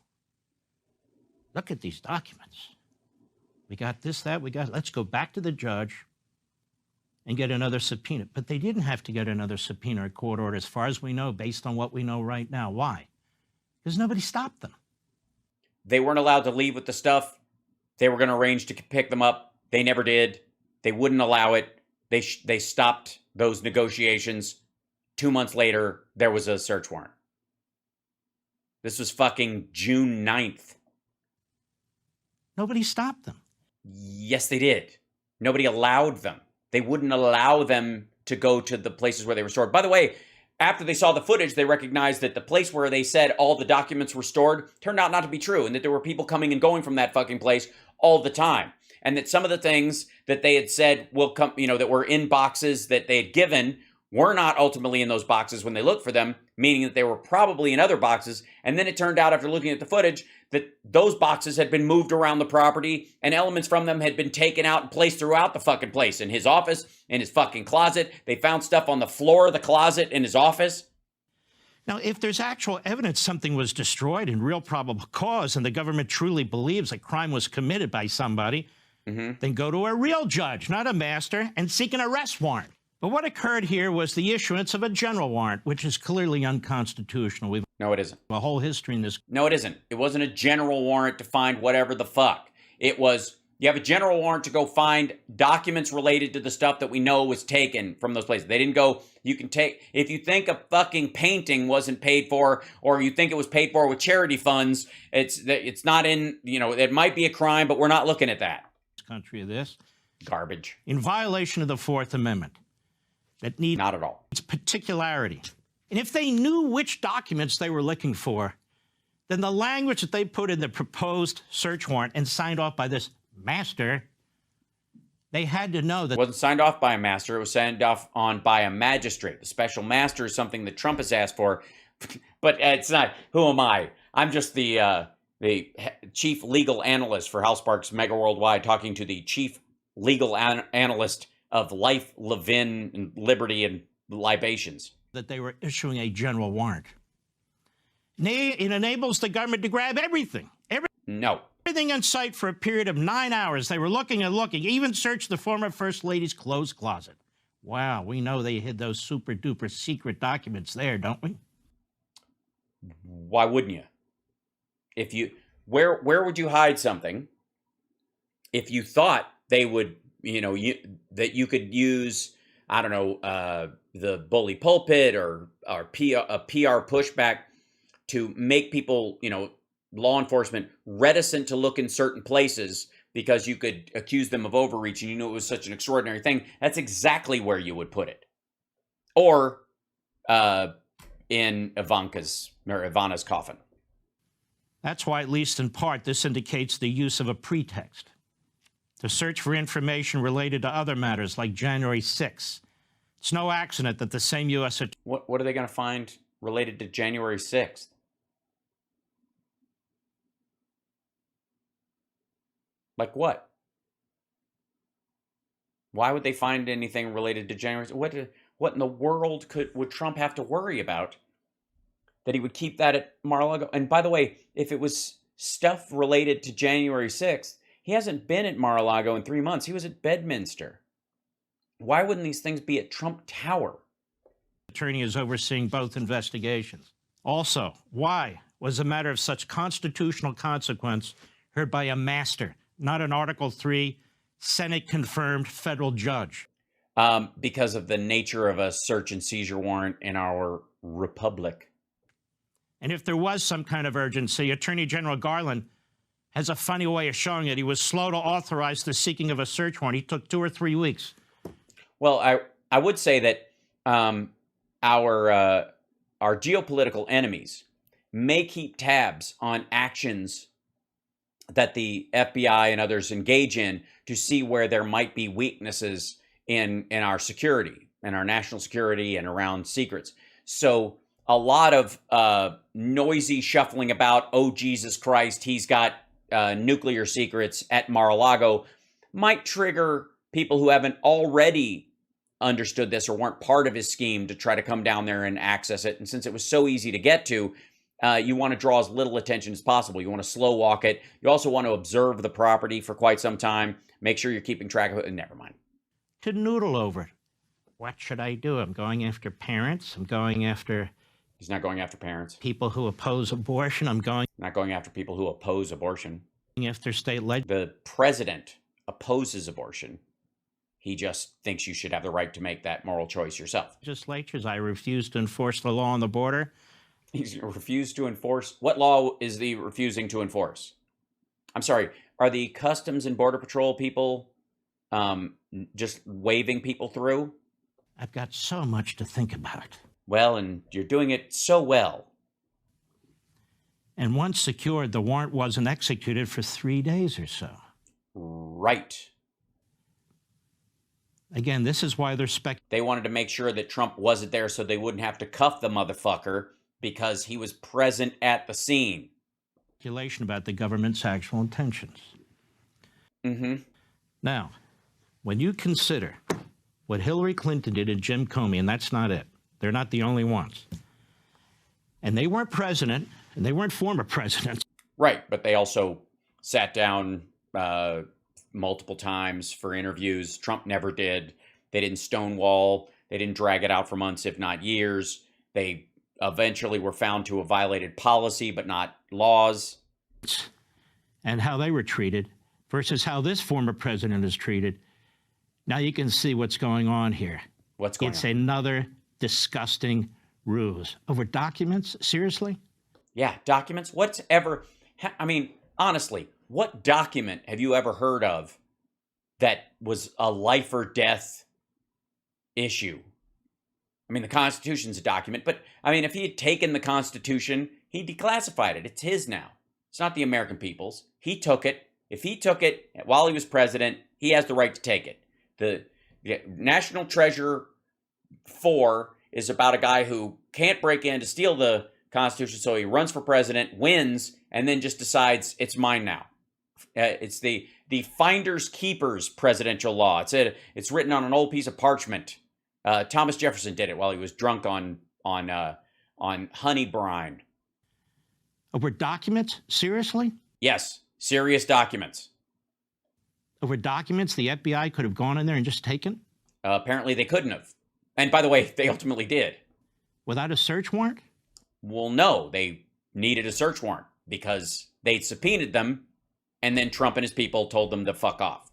Look at these documents. We got this, that, let's go back to the judge and get another subpoena. But they didn't have to get another subpoena or court order, as far as we know, based on what we know right now. Why? Because nobody stopped them. They weren't allowed to leave with the stuff. They were going to arrange to pick them up. They never did. They wouldn't allow it. They stopped those negotiations. 2 months later, there was a search warrant. This was fucking June 9th. Nobody stopped them. Yes, they did. Nobody allowed them. They wouldn't allow them to go to the places where they were stored. By the way, after they saw the footage, they recognized that the place where they said all the documents were stored turned out not to be true, and that there were people coming and going from that fucking place all the time. And that some of the things that they had said will come, that were in boxes that they had given were not ultimately in those boxes when they looked for them, meaning that they were probably in other boxes. And then it turned out, after looking at the footage, that those boxes had been moved around the property and elements from them had been taken out and placed throughout the fucking place. In his office, in his fucking closet. They found stuff on the floor of the closet in his office. Now, if there's actual evidence something was destroyed in real probable cause and the government truly believes a crime was committed by somebody, then go to a real judge, not a master, and seek an arrest warrant. But what occurred here was the issuance of a general warrant, which is clearly unconstitutional. No, it isn't. A whole history in this. No, it isn't. It wasn't a general warrant to find whatever the fuck. It was, you have a general warrant to go find documents related to the stuff that we know was taken from those places. They didn't go, you can take, if you think a fucking painting wasn't paid for, or you think it was paid for with charity funds, it's not in, it might be a crime, but we're not looking at that. Country of this. Garbage. In violation of the Fourth Amendment. That need not at all. It's particularity. And if they knew which documents they were looking for, then the language that they put in the proposed search warrant and signed off by this master, they had to know that. It wasn't signed off by a master. It was signed off on by a magistrate. The special master is something that Trump has asked for, but it's not. Who am I? I'm just the chief legal analyst for House Sparks Mega Worldwide, talking to the chief legal analyst of life, Levin, and liberty, and libations. That they were issuing a general warrant. It enables the government to grab everything. No. Everything in sight for a period of 9 hours. They were looking and looking, even searched the former First Lady's clothes closet. Wow, we know they hid those super duper secret documents there, don't we? Why wouldn't you? If you, where would you hide something if you thought they would, that you could use, I don't know, the bully pulpit or a PR pushback to make people, law enforcement reticent to look in certain places because you could accuse them of overreach and you knew it was such an extraordinary thing? That's exactly where you would put it. Or in Ivana's coffin. That's why, at least in part, this indicates the use of a pretext to search for information related to other matters like January 6th. It's no accident that the same U.S. What are they going to find related to January 6th? Like what? Why would they find anything related to January? what in the world would Trump have to worry about that he would keep that at Mar-a-Lago? And by the way, if it was stuff related to January 6th, he hasn't been at Mar-a-Lago in 3 months. He was at Bedminster. Why wouldn't these things be at Trump Tower? Attorney is overseeing both investigations. Also, why was a matter of such constitutional consequence heard by a master, not an Article 3 Senate-confirmed federal judge? Because of the nature of a search and seizure warrant in our republic. And if there was some kind of urgency, Attorney General Garland has a funny way of showing it. He was slow to authorize the seeking of a search warrant. He took 2 or 3 weeks. Well, I would say that our geopolitical enemies may keep tabs on actions that the FBI and others engage in to see where there might be weaknesses in our security, in our national security and around secrets. So a lot of noisy shuffling about, oh, Jesus Christ, he's got nuclear secrets at Mar-a-Lago, might trigger people who haven't already understood this or weren't part of his scheme to try to come down there and access it. And since it was so easy to get to, you want to draw as little attention as possible. You want to slow walk it. You also want to observe the property for quite some time. Make sure you're keeping track of it. Never mind. To noodle over it. What should I do? I'm going after parents. I'm going after... He's not going after parents. People who oppose abortion. I'm going... Not going after people who oppose abortion. After state The president opposes abortion. He just thinks you should have the right to make that moral choice yourself. legislatures. I refuse to enforce the law on the border. He's refused to enforce. What law is he refusing to enforce? I'm sorry. Are the Customs and Border Patrol people just waving people through? I've got so much to think about. Well, and you're doing it so well. And once secured, the warrant wasn't executed for 3 days or so. Right. Again, this is why they're They wanted to make sure that Trump wasn't there so they wouldn't have to cuff the motherfucker because he was present at the scene. Speculation about the government's actual intentions. Mm-hmm. Now, when you consider what Hillary Clinton did and Jim Comey, and that's not it. They're not the only ones. And they weren't president, and they weren't former presidents. Right, but they also sat down multiple times for interviews. Trump never did. They didn't stonewall. They didn't drag it out for months, if not years. They eventually were found to have violated policy, but not laws. And how they were treated versus how this former president is treated. Now you can see what's going on here. What's going on? It's another disgusting ruse. Over documents? Seriously? Yeah, documents. I mean, honestly, what document have you ever heard of that was a life or death issue? I mean, the Constitution's a document, but I mean, if he had taken the Constitution, he declassified it. It's his now. It's not the American people's. He took it. If he took it while he was president, he has the right to take it. The National Treasure 4 is about a guy who can't break in to steal the Constitution, so he runs for president, wins, and then just decides it's mine now. It's the finders keepers presidential law. It's written on an old piece of parchment. Thomas Jefferson did it while he was drunk on honey brine. Over documents? Seriously? Yes, serious documents. Over documents the FBI could have gone in there and just taken? Apparently they couldn't have. And by the way, they ultimately did. Without a search warrant? Well, no, they needed a search warrant because they'd subpoenaed them, and then Trump and his people told them to fuck off.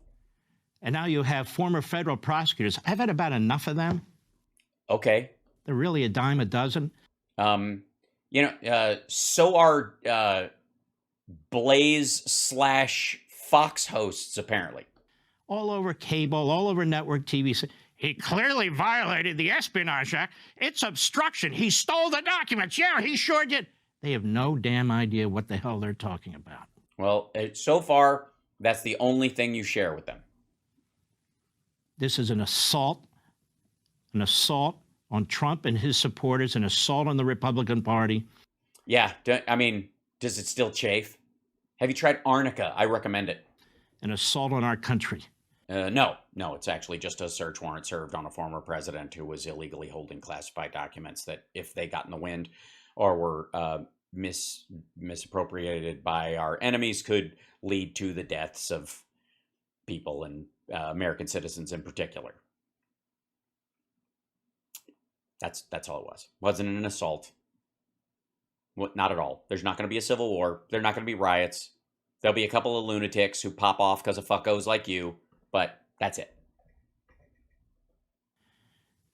And now you have former federal prosecutors. I've had about enough of them. Okay. They're really a dime a dozen. So are Blaze/Fox hosts, apparently. All over cable, all over network TV. He clearly violated the Espionage Act. It's obstruction. He stole the documents. Yeah, he sure did. They have no damn idea what the hell they're talking about. Well, so far, that's the only thing you share with them. This is an assault on Trump and his supporters, an assault on the Republican Party. Yeah, does it still chafe? Have you tried arnica? I recommend it. An assault on our country. No, it's actually just a search warrant served on a former president who was illegally holding classified documents that, if they got in the wind or were misappropriated by our enemies, could lead to the deaths of people, and American citizens in particular. That's all it was. Wasn't an assault. Not at all. There's not going to be a civil war. There's not going to be riots. There'll be a couple of lunatics who pop off because of fuckos like you, but that's it.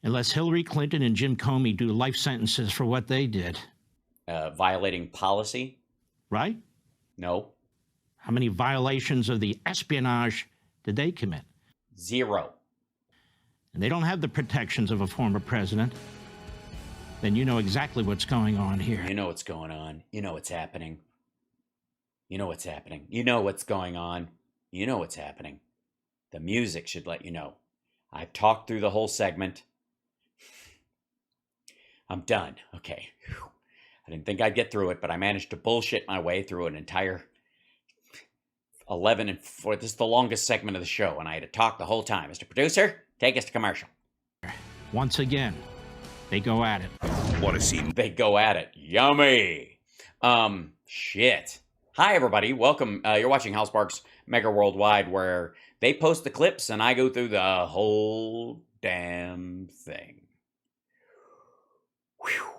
Unless Hillary Clinton and Jim Comey do life sentences for what they did. Violating policy? Right? No. How many violations of the espionage did they commit? 0. And they don't have the protections of a former president. Then you know exactly what's going on here. You know what's going on. You know what's happening. You know what's happening. You know what's going on. You know what's happening. The music should let you know. I've talked through the whole segment. I'm done. Okay. Whew. I didn't think I'd get through it, but I managed to bullshit my way through an entire 11 and 4. This is the longest segment of the show, and I had to talk the whole time. Mr. Producer, take us to commercial. Once again, they go at it. Want to see? They go at it. Yummy. Shit. Hi, everybody. Welcome. You're watching Hal Sparks Mega Worldwide, where they post the clips and I go through the whole damn thing. Whew.